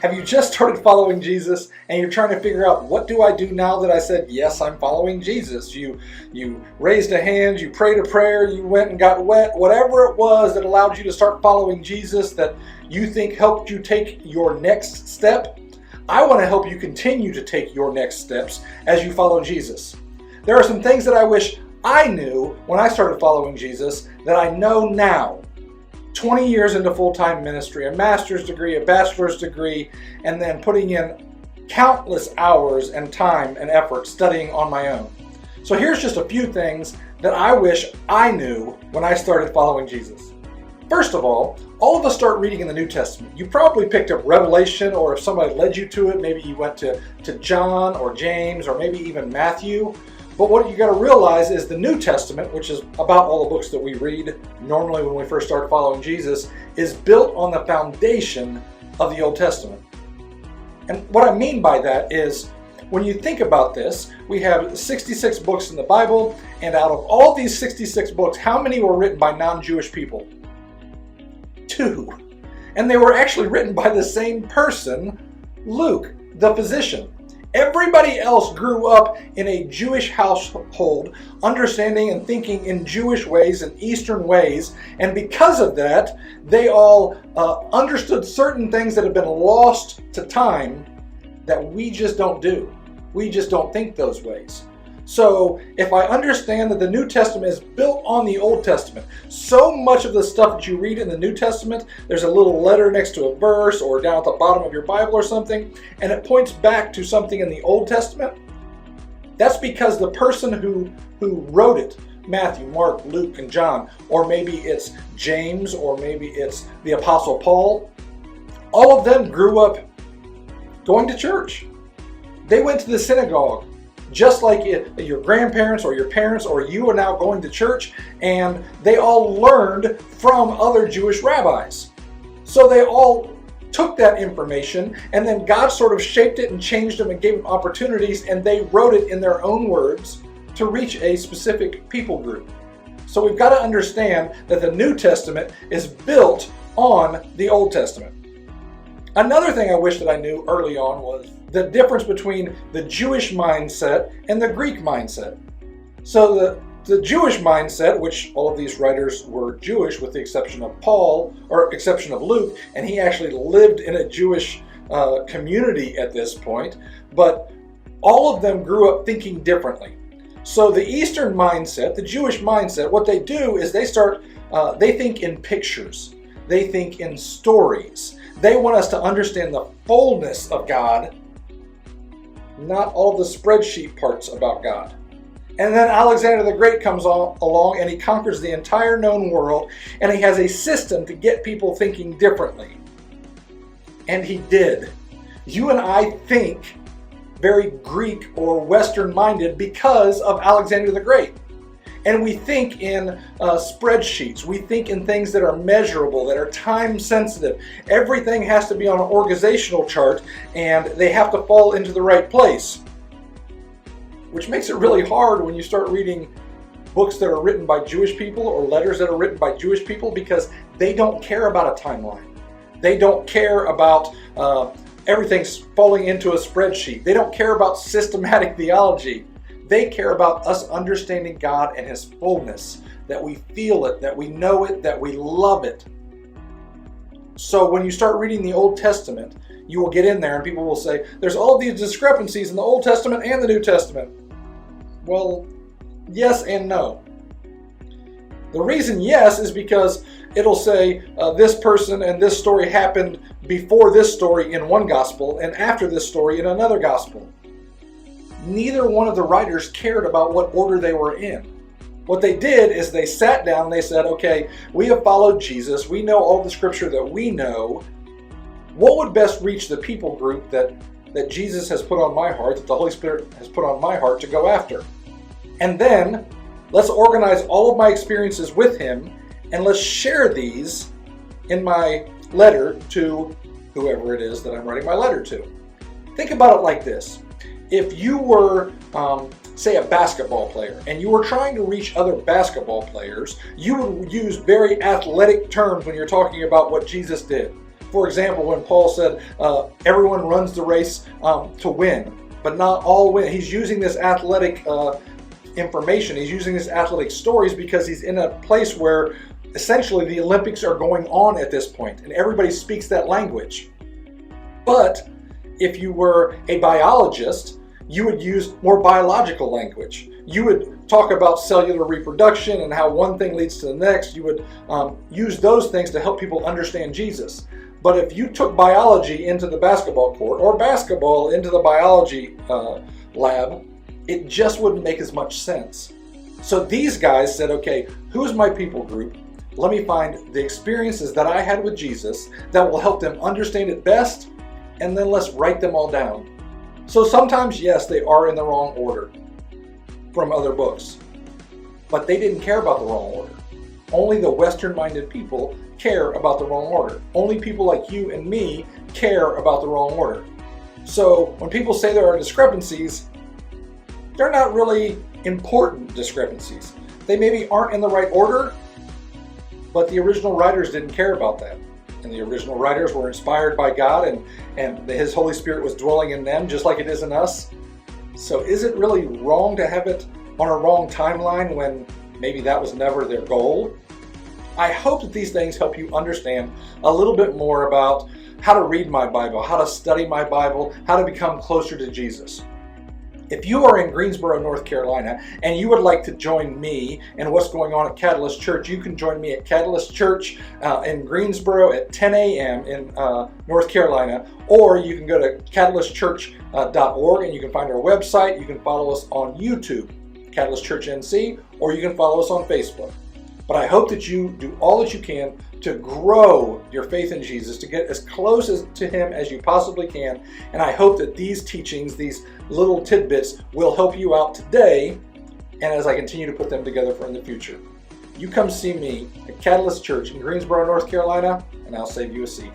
Have you just started following Jesus and you're trying to figure out, what do I do now that I said, yes, I'm following Jesus? You raised a hand, you prayed a prayer, you went and got wet, whatever it was that allowed you to start following Jesus that you think helped you take your next step. I want to help you continue to take your next steps as you follow Jesus. There are some things that I wish I knew when I started following Jesus that I know now. 20 years into full-time ministry, a master's degree, a bachelor's degree, and then putting in countless hours and time and effort studying on my own. So here's just a few things that I wish I knew when I started following Jesus. First of all of us start reading in the New Testament. You probably picked up Revelation, or if somebody led you to it, maybe you went to John or James or maybe even Matthew. But what you got to realize is the New Testament, which is about all the books that we read normally when we first start following Jesus, is built on the foundation of the Old Testament. And what I mean by that is, when you think about this, we have 66 books in the Bible, and out of all these 66 books, how many were written by non-Jewish people? 2. And they were actually written by the same person, Luke, the physician. Everybody else grew up in a Jewish household, understanding and thinking in Jewish ways and Eastern ways, and because of that, they all understood certain things that have been lost to time that we just don't do. We just don't think those ways. So if I understand that the New Testament is built on the Old Testament, so much of the stuff that you read in the New Testament, there's a little letter next to a verse or down at the bottom of your Bible or something, and it points back to something in the Old Testament. That's because the person who wrote it, Matthew, Mark, Luke, and John, or maybe it's James, or maybe it's the Apostle Paul, all of them grew up going to church. They went to the synagogue. Just like your grandparents or your parents or you are now going to church, and they all learned from other Jewish rabbis. So they all took that information, and then God sort of shaped it and changed them and gave them opportunities, and they wrote it in their own words to reach a specific people group. So we've got to understand that the New Testament is built on the Old Testament. Another thing I wish that I knew early on was the difference between the Jewish mindset and the Greek mindset. So the Jewish mindset, which all of these writers were Jewish with the exception of Paul, or exception of Luke, and he actually lived in a Jewish community at this point, but all of them grew up thinking differently. So the Eastern mindset, the Jewish mindset, what they do is they think in pictures. They think in stories. They want us to understand the fullness of God, not all the spreadsheet parts about God. And then Alexander the Great comes along and he conquers the entire known world, and he has a system to get people thinking differently. And he did. You and I think very Greek or Western minded because of Alexander the Great. And we think in spreadsheets. We think in things that are measurable, that are time sensitive. Everything has to be on an organizational chart, and they have to fall into the right place. Which makes it really hard when you start reading books that are written by Jewish people or letters that are written by Jewish people, because they don't care about a timeline. They don't care about everything's falling into a spreadsheet. They don't care about systematic theology. They care about us understanding God and His fullness, that we feel it, that we know it, that we love it. So when you start reading the Old Testament, you will get in there and people will say, there's all these discrepancies in the Old Testament and the New Testament. Well, yes and no. The reason yes is because it'll say this person and this story happened before this story in one gospel and after this story in another gospel. Neither one of the writers cared about what order they were in. What they did is they sat down and they said, okay, we have followed Jesus. We know all the scripture that we know. What would best reach the people group that Jesus has put on my heart, that the Holy Spirit has put on my heart to go after? And then let's organize all of my experiences with Him, and let's share these in my letter to whoever it is that I'm writing my letter to. Think about it like this. If you were, say, a basketball player, and you were trying to reach other basketball players, you would use very athletic terms when you're talking about what Jesus did. For example, when Paul said everyone runs the race to win, but not all win. He's using this athletic information. He's using this athletic stories because he's in a place where essentially the Olympics are going on at this point, and everybody speaks that language. But if you were a biologist, you would use more biological language. You would talk about cellular reproduction and how one thing leads to the next. You would use those things to help people understand Jesus. But if you took biology into the basketball court or basketball into the biology lab, it just wouldn't make as much sense. So these guys said, okay, who's my people group? Let me find the experiences that I had with Jesus that will help them understand it best, and then let's write them all down. So sometimes, yes, they are in the wrong order from other books, but they didn't care about the wrong order. Only the Western-minded people care about the wrong order. Only people like you and me care about the wrong order. So when people say there are discrepancies, they're not really important discrepancies. They maybe aren't in the right order, but the original writers didn't care about that. And the original writers were inspired by God, and His Holy Spirit was dwelling in them just like it is in us. So is it really wrong to have it on a wrong timeline when maybe that was never their goal? I hope that these things help you understand a little bit more about how to read my Bible, how to study my Bible, how to become closer to Jesus. If you are in Greensboro, North Carolina, and you would like to join me in what's going on at Catalyst Church, you can join me at Catalyst Church in Greensboro at 10 a.m. in North Carolina, or you can go to catalystchurch.org and you can find our website. You can follow us on YouTube, Catalyst ChurchNC, or you can follow us on Facebook. But I hope that you do all that you can to grow your faith in Jesus, to get as close to Him as you possibly can. And I hope that these teachings, these little tidbits, will help you out today and as I continue to put them together for in the future. You come see me at Catalyst Church in Greensboro, North Carolina, and I'll save you a seat.